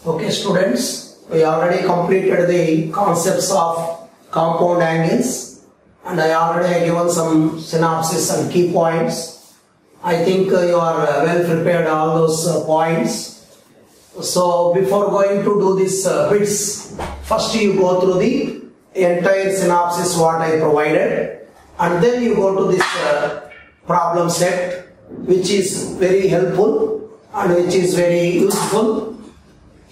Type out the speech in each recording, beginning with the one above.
Okay, students, we already completed the concepts of compound angles and I already given some synopsis and key points. I think you are well prepared all those points. So before going to do this bits, first you go through the entire synopsis what I provided and then you go to this problem set, which is very helpful and which is very useful.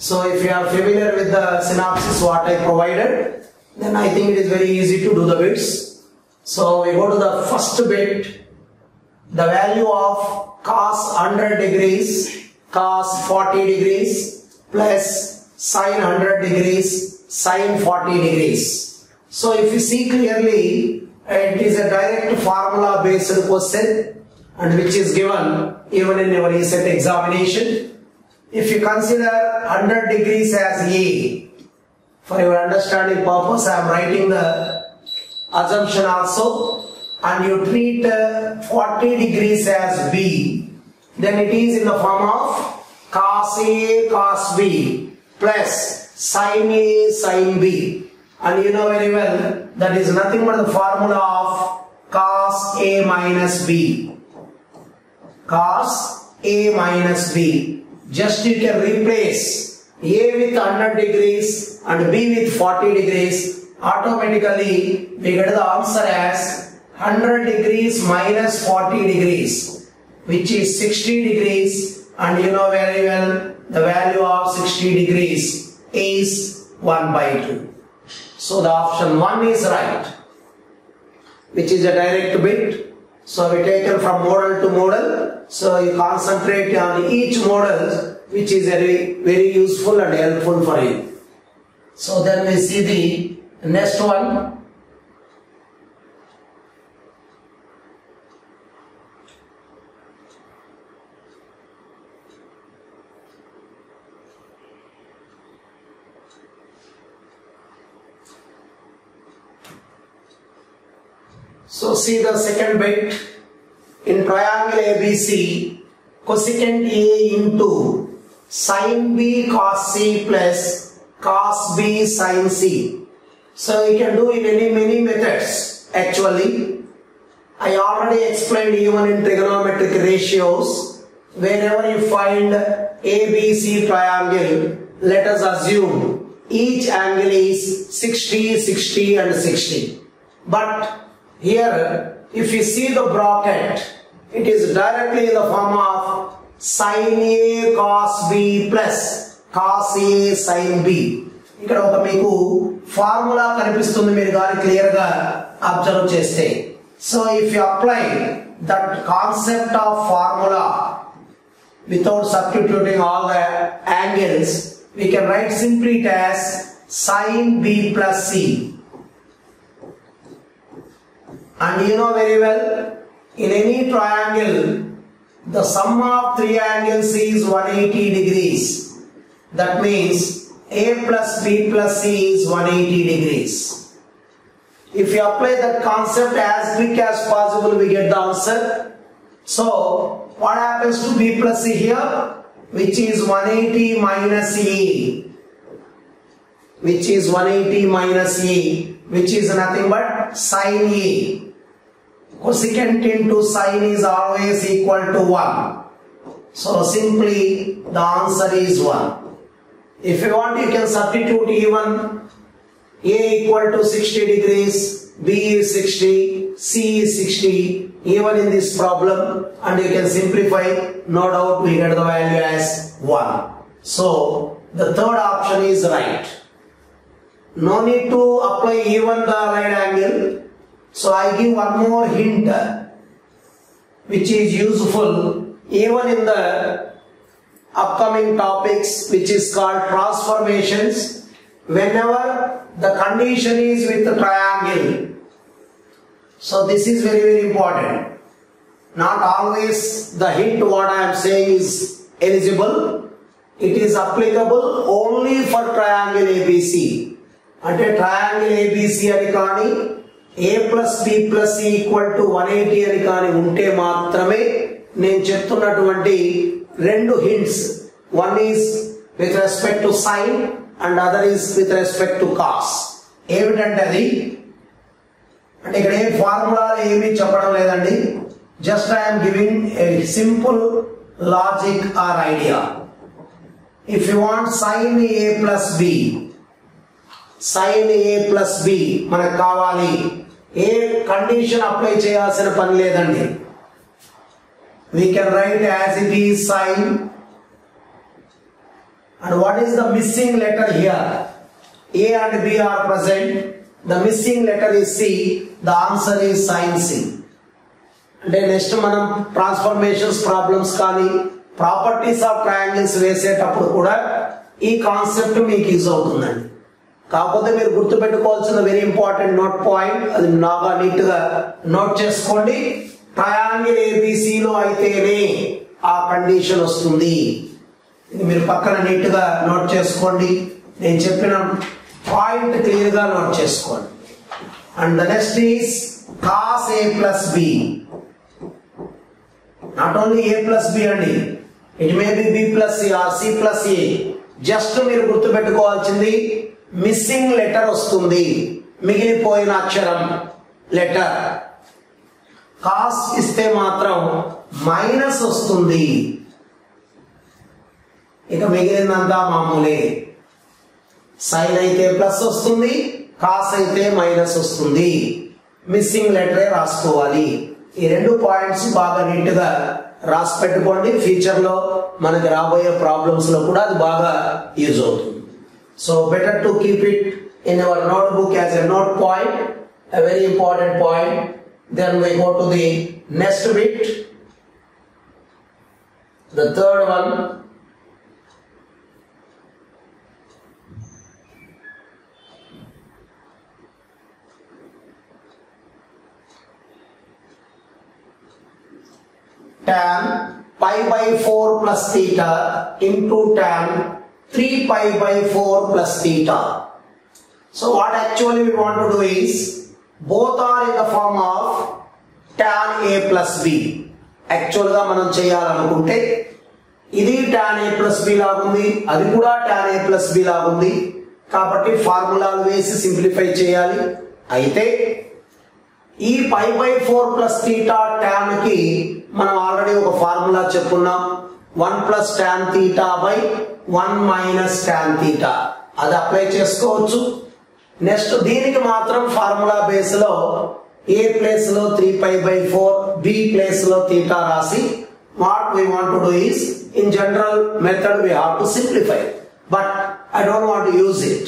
So if you are familiar with the synopsis what I provided, then I think it is very easy to do the bits. So we go to the first bit, the value of cos 100 degrees, cos 40 degrees plus sin 100 degrees, sin 40 degrees. So if you see clearly, it is a direct formula based question and which is given even in your recent examination. If you consider 100 degrees as A, for your understanding purpose, I am writing the assumption also, and you treat 40 degrees as B, then it is in the form of cos A cos B plus sin A sin B, and you know very well that is nothing but the formula of cos A minus B. Cos A minus B. Just you can replace A with 100 degrees and B with 40 degrees. Automatically we get the answer as 100 degrees minus 40 degrees, which is 60 degrees, and you know very well the value of 60 degrees is 1/2. So the option 1 is right, which is a direct bit. So we taken from model to model. So you concentrate on each model, which is very useful and helpful for you. So then we see the next one. So see the second bit. In triangle ABC, cosecant A into sin B cos C plus cos B sin C. So you can do in many methods. Actually, I already explained even in trigonometric ratios. Whenever you find ABC triangle, let us assume each angle is 60, 60 and 60. But here, if you see the bracket, it is directly in the form of sin A cos B plus cos A sin B. ఇక్కడ ఒక మీకు formula కనిపిస్తుంది, మీరు గాని clear గా observe చేస్తే. So if you apply that concept of formula without substituting all the angles, we can write simply it as sin B plus C. And you know very well, in any triangle, the sum of three angles is 180 degrees. That means A plus B plus C is 180 degrees. If you apply that concept as quick as possible, we get the answer. So, what happens to B plus C here? Which is 180 minus A. Which is 180 minus A, which is nothing but sin A. Cosecant into sin is always equal to 1. So simply the answer is 1. If you want, you can substitute even A equal to 60 degrees, B is 60, C is 60, even in this problem, and you can simplify, no doubt we get the value as 1. So the third option is right. No need to apply even the right angle. So I give one more hint which is useful even in the upcoming topics, which is called transformations. Whenever the condition is with the triangle, so this is very important. Not always the hint what I am saying is eligible. It is applicable only for triangle ABC. Ante triangle ABC ani kaani A plus B plus C equal to 180 అని కానీ ఉంటే మాత్రమే నేను చెప్తున్నటువంటి రెండు hints, one is with respect to sine and other is with respect to cos. ఏమిటంటే అది అంటే ఇక్కడ ఏ ఫార్ములా ఏమీ చెప్పడం లేదండి, just I'm giving a simple logic or idea. If you want sin a plus b, sin a plus b మనకు కావాలి, ఏ condition apply చేయాల్సిన పని లేదండి. We can write as it is sin. And what is the missing letter here? A and B are present. The missing letter is C. The answer is sin C. అంటే next మనం transformations problems కానీ properties of triangles వేసేటప్పుడు కూడా ఈ concept మీకు use అవుతుందండి. కాకపోతే మీరు గుర్తుపెట్టుకోవాల్సిన వెరీ ఇంపార్టెంట్ నోట్ పాయింట్, అది బాగా నీట్ గా నోట్ చేసుకోండి. ట్రయాంగిల్ ఏబిసిలో అయితేనే ఆ కండిషన్ వస్తుంది. ఇది మీరు పక్కన నీట్ గా నోట్ చేసుకోండి. నేను చెప్పిన పాయింట్ క్లియర్ గా నోట్ చేసుకోండి. And the next is cos a plus b. Not only a plus b అండి, it may be b plus c or c plus a. Just మీరు గుర్తుపెట్టుకోవాల్సింది మిస్సింగ్ లెటర్ వస్తుంది, మిగిలిపోయిన అక్షరం లెటర్. కాస్ ఇస్తే మాత్రం మైనస్ వస్తుంది, ఇక మిగిలినంతా మామూలే. సైన్ అయితే ప్లస్ వస్తుంది, కాస్ అయితే మైనస్ వస్తుంది. మిస్సింగ్ లెటరే రాసుకోవాలి. ఈ రెండు పాయింట్స్ బాగా నీట్ గా రాసి పెట్టుకోండి. ఫ్యూచర్ లో మనకి రాబోయే ప్రాబ్లమ్స్ లో కూడా అది బాగా యూజ్ అవుతుంది. So better to keep it in our note book as a note point, a very important point. Then we go to the next bit, the third one. Tan pi by 4 plus theta into tan 3 pi by 4 plus theta. So what actually we want to do is, both are in the form of tan a plus b. Actually గా మనం చేయాలనుకుంటే ఇది tan a plus b లాగుంది, అది కూడా tan a plus b లాగుంది. కాబట్టి ఫార్ములాలు వేసి సింప్లిఫై చేయాలి. అయితే ఈ pi by 4 plus theta tan కి మనం ఆల్రెడీ ఒక ఫార్ములా చెప్పుకున్నాం, 1 plus tan theta by 1 minus tan theta. అది అప్లై చేసుకోవచ్చు. నెక్స్ట్ దీనికి మాత్రం ఫార్ములా బేస్ లో ఏ ప్లేస్ లో 3 పై బై 4, బి ప్లేస్ లో థీటా రాసి what we want to do is, in general method we have to simplify, but I don't want to use it.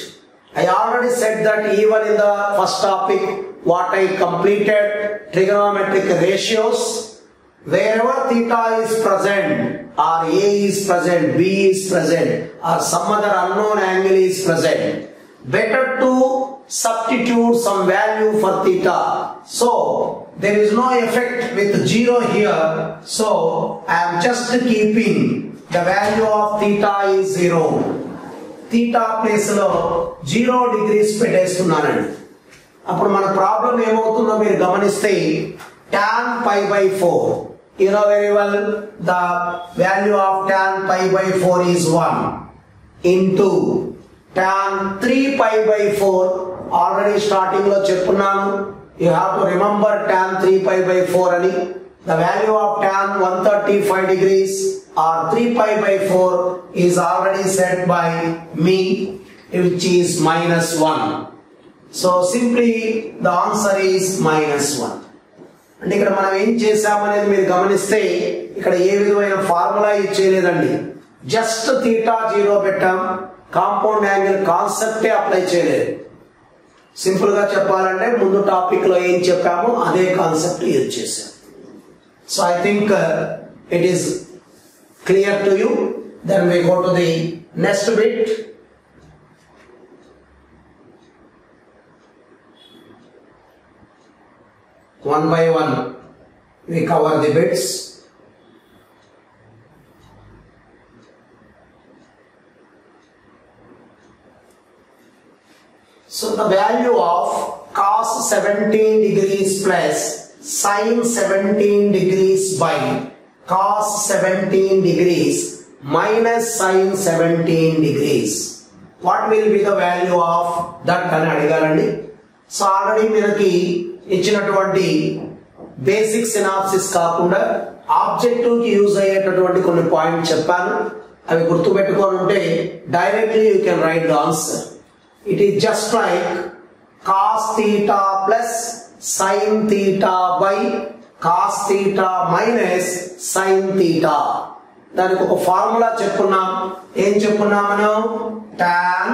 I already said that even in the first topic what I completed, trigonometric ratios, wherever theta is present or a is present, b is present or some other unknown angle is present, better to substitute some value for theta. So there is no effect with 0 here, so I am just keeping the value of theta is 0. theta place లో 0 degrees పెట్టేస్తున్నానండి. అప్పుడు మన problem ఏమవుతుందో మీరు గమనిస్తే, tan pi by 4, you know very well the value of tan pi by 4 is 1 into tan 3 pi by 4. Already starting లో చెప్పున్నాను, you have to remember tan 3 pi by 4 అని. The value of tan 135 degrees or 3 pi by 4 is already set by me, which is minus 1. So simply the answer is minus 1. అంటే ఇక్కడ మనం ఏం చేసామనేది మీరు గమనిస్తే, ఇక్కడ ఏ విధమైన ఫార్ములా ఇచ్చేయలేదండి, జస్ట్ థీటా 0 పెట్టాం, కాంపౌండ్ యాంగిల్ కాన్సెప్టే అప్లై చేయలేదు. సింపుల్ గా చెప్పాలంటే ముందు టాపిక్ లో ఏం చెప్పామో అదే కాన్సెప్ట్ యూజ్ చేశాం. So I think it is clear to you. Then we go to the next bit. One by one we cover the bits. So the value of cos 17 degrees plus sin 17 degrees by cos 17 degrees minus sin 17 degrees. What will be the value of that అని అడిగారండి. So already మనకి ఇచ్చినటువంటి basic synopsis కాకుండా objective కి use అయ్యేటటువంటి కొన్ని point చెప్పాను. అవి గుర్తుపెట్టుకొని ఉంటే directly you can write the answer. It is just like cos theta plus sin theta by cos theta minus sin theta. దానికి ఒక ఫార్ములా చెప్పుకున్నాం. ఏం చెప్పుకున్నాం మనం? tan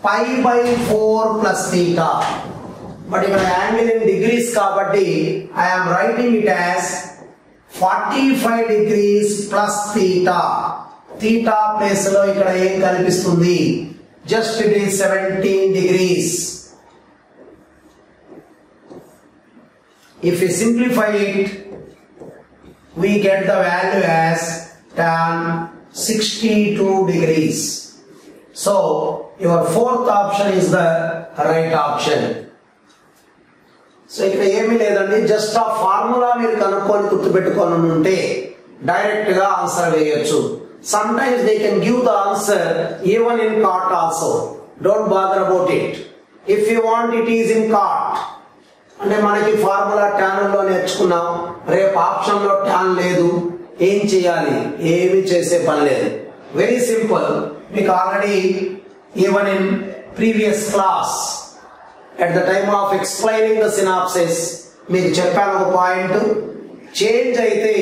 pi by 4 plus theta. But ఇక్కడ యాంగిల్ ఇన్ డిగ్రీస్ కాబట్టి I am writing it as 45 degrees plus theta. theta place లో ఇక్కడ ఏం కనిపిస్తుంది? Just it is 17 degrees. If we simplify it, we get the value as tan 62 degrees. So your fourth option is the right option. So ఇక్కడ ఏమీ లేదండి, just ఆ formula మీరు కనుక్కొని గుర్తుపెట్టుకొని ఉంటే డైరెక్ట్ గా ఆన్సర్ వేయొచ్చు. Sometimes they can give the answer even in cot also. Don't bother about it. If you want it is in cot అంటే మనకి ఫార్ములా ట్యాన్ లో నేర్చుకున్నాం, రేపు ఆప్షన్ లో ట్యాన్ లేదు, ఏం చేయాలి? ఏమి చేసే పని లేదు. Very simple. మీకు already even in previous class at the time of explaining the synopsis మీకు చెప్పాను ఒక పాయింట్. చేంజ్ అయితే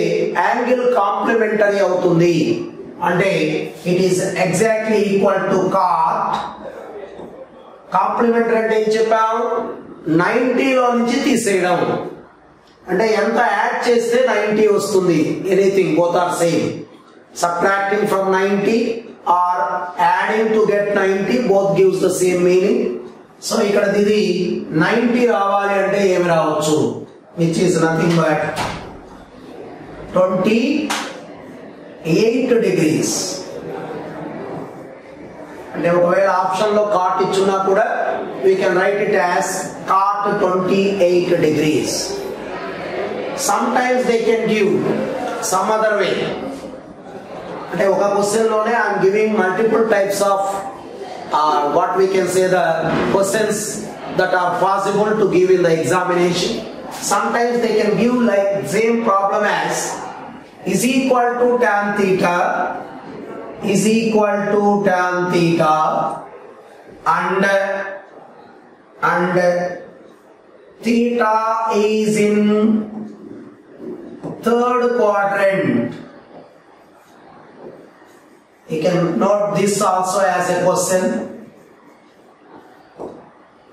యాంగిల్ కాంప్లిమెంటరీ అవుతుంది అంటే it is exactly equal to cot. Complementary అంటే ఏం చెప్పాము? 90 లో నుంచి తీసేయడం. అంటే ఎంత యాడ్ చేస్తే 90 వస్తుంది. Anything, both are same. Subtracting from 90 or adding to get 90, both gives the same meaning. So ఇక్కడ ఇది 90 రావాలి అంటే ఏమి రావచ్చు? Which is nothing but 28 degrees. అంటే ఒకవేళ ఆప్షన్ లో కాట్ ఇచ్చున్నా కూడా we can write it as cot 28 degrees. Sometimes they can give some other way. అంటే ఒక క్వశ్చన్ లోనే I'm giving multiple types of what we can say the questions that are possible to give in the examination. Sometimes they can give like same problem as is equal to tan theta, is equal to tan theta and theta is in third quadrant. You can note this also as a question,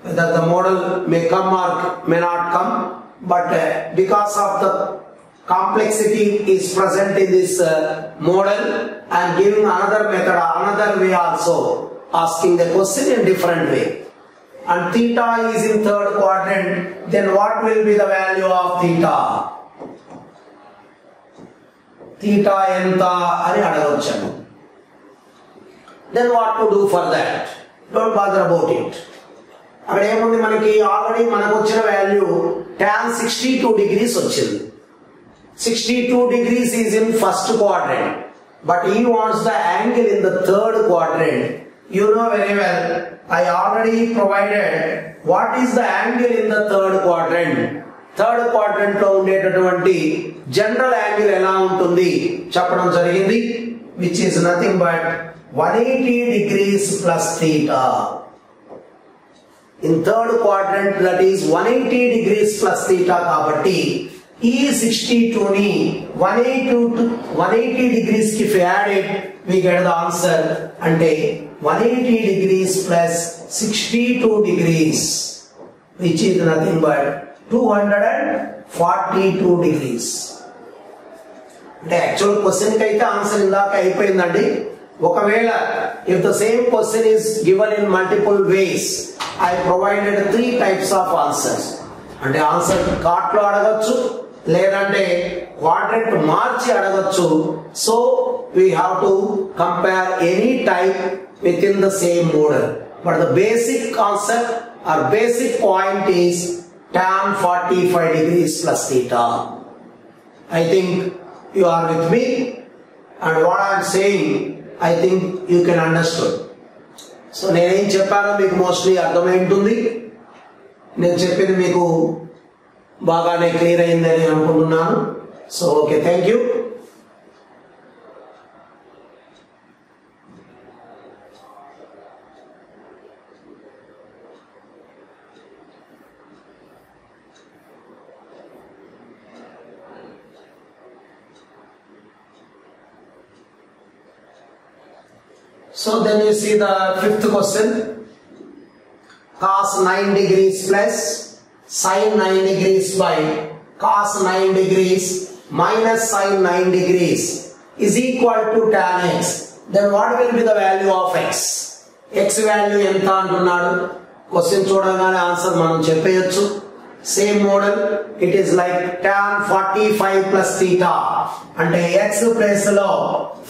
whether the model may come or may not come, but because of the complexity is present in this model, I am giving another method, another way also, asking the question in different way. And theta is in third quadrant, then what will be the value of theta? Theta enta ani adagachanu. Then what to do for that? Don't bother about it. అక్కడ ఏముంది మనకి? Already మనకు వచ్చిన value tan 62 degrees వచ్చింది. 62 degrees is in first quadrant, but he wants the angle in the third quadrant. You know very well, I already provided what is the angle in the third quadrant. Third quadrant లో ఉండేటటువంటి general angle ఎలా ఉంటుంది చెప్పడం జరిగింది, which is nothing but 180 degrees plus theta. In third quadrant, that is 180 degrees plus theta కాబట్టి ఈ 62 ని 180 degrees కి if added we get the answer. అంటే 180 degrees plus 62 degrees which is nothing but 242 degrees. అంటే యాక్చువల్ క్వశ్చన్ కి అయితే answer ఇందాక అయిపోయిందండి. ఒకవేళ if the same question is given in multiple ways, I provided 3 types of answers. అంటే answer cot లో అడగొచ్చు, లేదంటే క్వాడ్రంట్ మార్చి అడగొచ్చు. So we have to compare any type within the same model, but the basic concept or basic point is tan 45 degrees plus theta. I think you are with me. and what I am saying, I think you can understood. So నేనేం చెప్పానో మీకు mostly అర్థమై ఉంటుంది. నేను చెప్పింది మీకు బాగానే clear అయిందని అనుకుంటున్నాను. So okay, thank you. So then you see the fifth question. Cos 9 degrees plus sin 9 degrees by cos 9 degrees minus sin 9 degrees is equal to tan x. Then what will be the value of x? X value ఎంత అంటున్నాడు. Question చూడగానే answer మనం చెప్పేయచ్చు. Same model, it is like tan 45 plus theta అంటే x place లో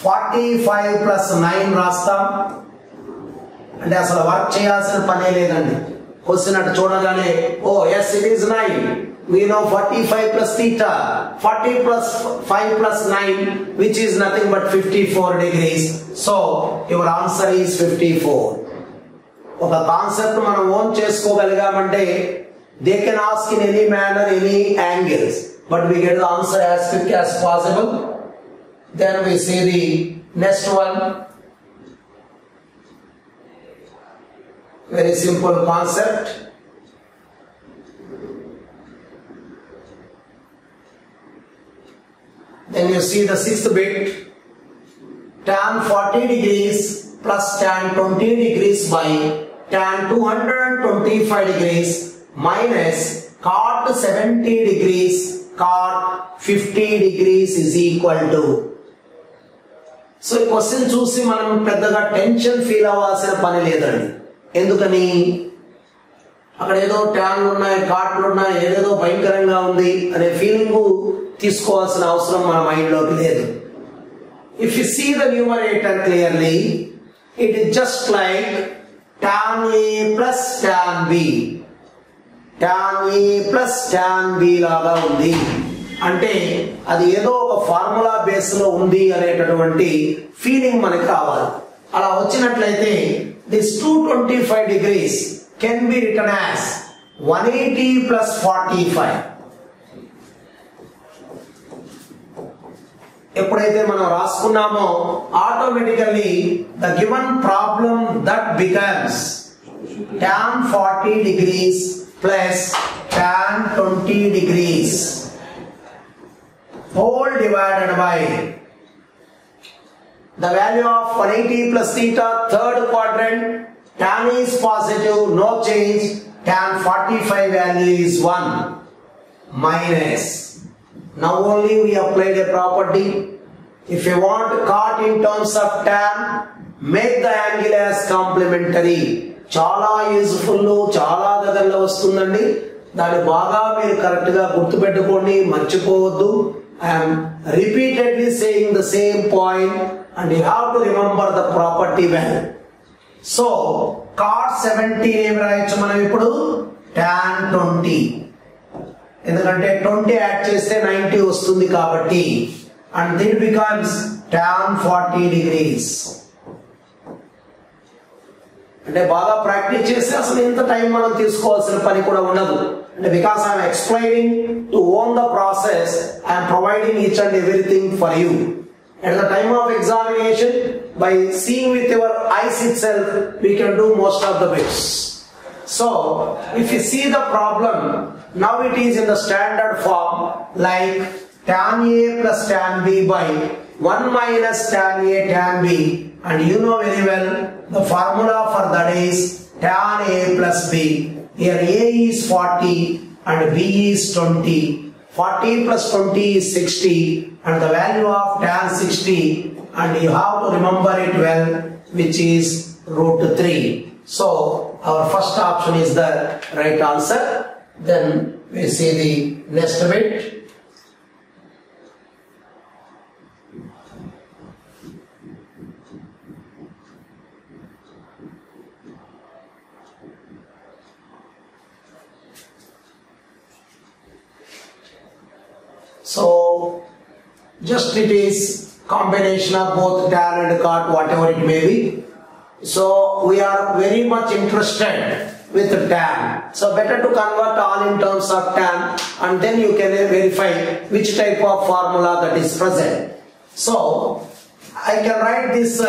45 plus 9 రాస్తాం. అంటే అసలు వర్క్ చేయాల్సిన పనే లేదండి. క్వశ్చన్ అటు చూడగానే oh yes it is 9, we know 45 plus theta, 40 plus 5 plus 9 which is nothing but 54 degrees. So your answer is 54. ఒక కాన్సెప్ట్ మనం own చేసుకోగలిగామంటే they can ask in any manner, any angles, but we get the answer as quick as possible. Then we see the next one. Very simple concept. Then you see the sixth bit. Tan 40 degrees plus tan 20 degrees by tan 225 degrees minus cot 70 degrees cot 50 degrees is equal to. So ఈ question చూసి మనం పెద్దగా tension feel అవ్వాల్సిన పని లేదండి. ఎందుకని అక్కడ ఏదో ట్యాన్లు ఉన్నాయి, కాట్లు ఉన్నాయి, ఏదేదో భయంకరంగా ఉంది అనే ఫీలింగ్ తీసుకోవాల్సిన అవసరం మన మైండ్లోకి లేదు. If you see the numerator clearly, it is just like tan a plus tan b. tan a plus tan b లాగా ఉంది అంటే అది ఏదో ఒక ఫార్ములా బేస్ లో ఉంది అనేటటువంటి ఫీలింగ్ మనకి రావాలి. అలా వచ్చినట్లయితే this 225 degrees can be written as 180 plus 45. ఎప్పుడైతే మనం రాసుకున్నామో automatically the given problem that becomes tan 40 degrees plus tan 20 degrees whole divided by the value of 180 plus theta, third quadrant, tan is positive, no change, tan 45 value is 1 minus. Now only we applied a property. If you want cot in terms of tan, make the angle as complementary. చాలా useful, చాలా దగ్గరలో వస్తుందండి. దాన్ని బాగా మీరు correct గా గుర్తు పెట్టుకోండి, మర్చిపోవద్దు. I'm repeatedly saying the same point and you have to remember the property well. So cot 70 ఏమి రాయొచ్చు మనం ఇప్పుడు tan 20, ఎందుకంటే 20 యాడ్ చేస్తే 90 వస్తుంది కాబట్టి, and then becomes tan 40 degrees. అంటే బాగా ప్రాక్టీస్ చేస్తే అసలు ఇంత టైం మనం తీసుకోవాల్సిన పని కూడా ఉండదు. అంటే because I'm explaining to own the process, I'm providing each and everything for you. At the time of examination, by seeing with your eyes itself, we can do most of the bits. So, if you see the problem, now it is in the standard form like tan A plus tan B by 1 minus tan A tan B, and you know very well the formula for that is tan A plus B. Here A is 40 and B is 20. 40 plus 20 is 60 and the value of tan 60, and you have to remember it well, which is root 3. So our first option is the right answer. Then we see the next bit. So just it is combination of both tan and cot, whatever it may be. So we are very much interested with tan. So better to convert all in terms of tan, and then you can verify which type of formula that is present. So I can write this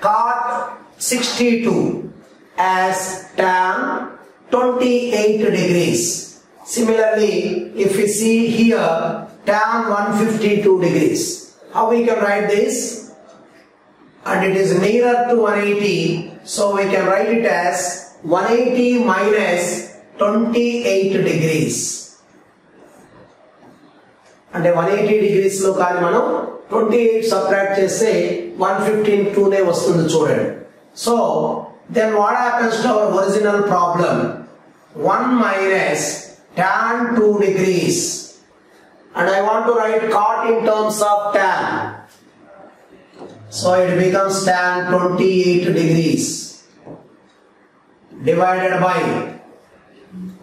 cot 62 as tan 28 degrees. Similarly, if we see here tan 152 degrees, how we can write this? And it is nearer to 180, so we can write it as 180 minus 28 degrees. And 180 degrees lo kaani manam 28 subtract cheste 152 ne vastundi chudandi. So then what happens to our original problem? 1 minus tan 2 degrees, and I want to write cot in terms of tan. So it becomes tan 28 degrees divided by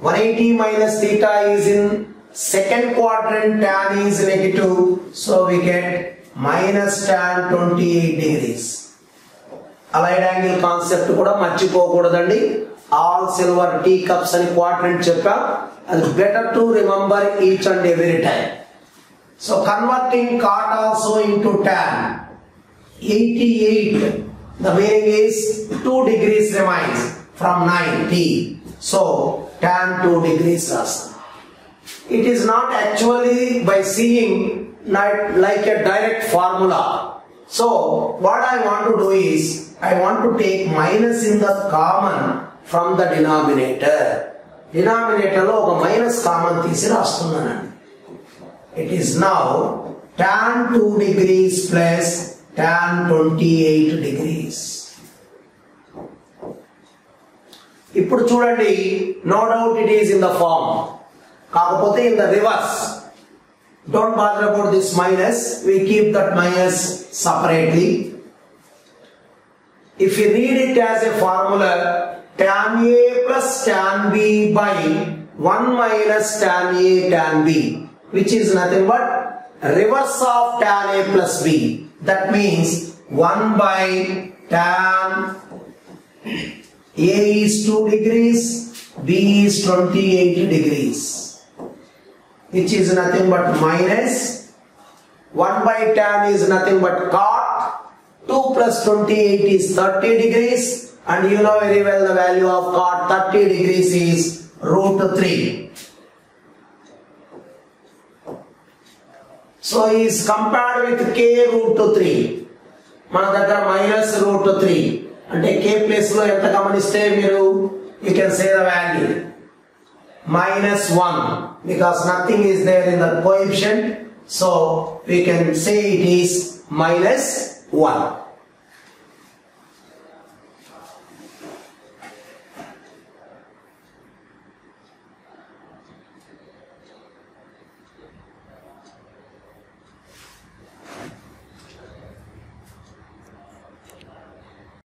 180 minus theta is in second quadrant, tan is negative, so we get minus tan 28 degrees. Allied angle concept kuda marchipokodadandi. All silver teacups and quadrant cheppa. It's better to remember each and every time. So converting cot also into tan. 88, the meaning is 2 degrees remains from 90. So tan 2 degrees also. It is not actually by seeing like a direct formula. So what I want to do is, I want to take minus in the common from the denominator. Denominator lo oka minus common tisi rastunnanu. It is now tan 2 degrees plus tan 28 degrees. ఇప్పుడు చూడండి, no doubt it is in the form, కాకపోతే in the reverse. Don't bother about this minus, we keep that minus separately. If you read it as a formula, tan A plus tan B by 1 minus tan A tan B, which is nothing but reverse of tan A plus B. That means 1 by tan A is 2 degrees, B is 28 degrees, which is nothing but minus 1 by tan is nothing but cot 2 plus 28 is 30 degrees, and you know very well the value of cot 30 degrees is root 3. So he is compared with k root 3. మన దగ్గర minus root 3 అంటే k place లో ఎంత గమనిస్తే మీరు you can say the value minus 1 because nothing is there in the coefficient, so we can say it is minus 1.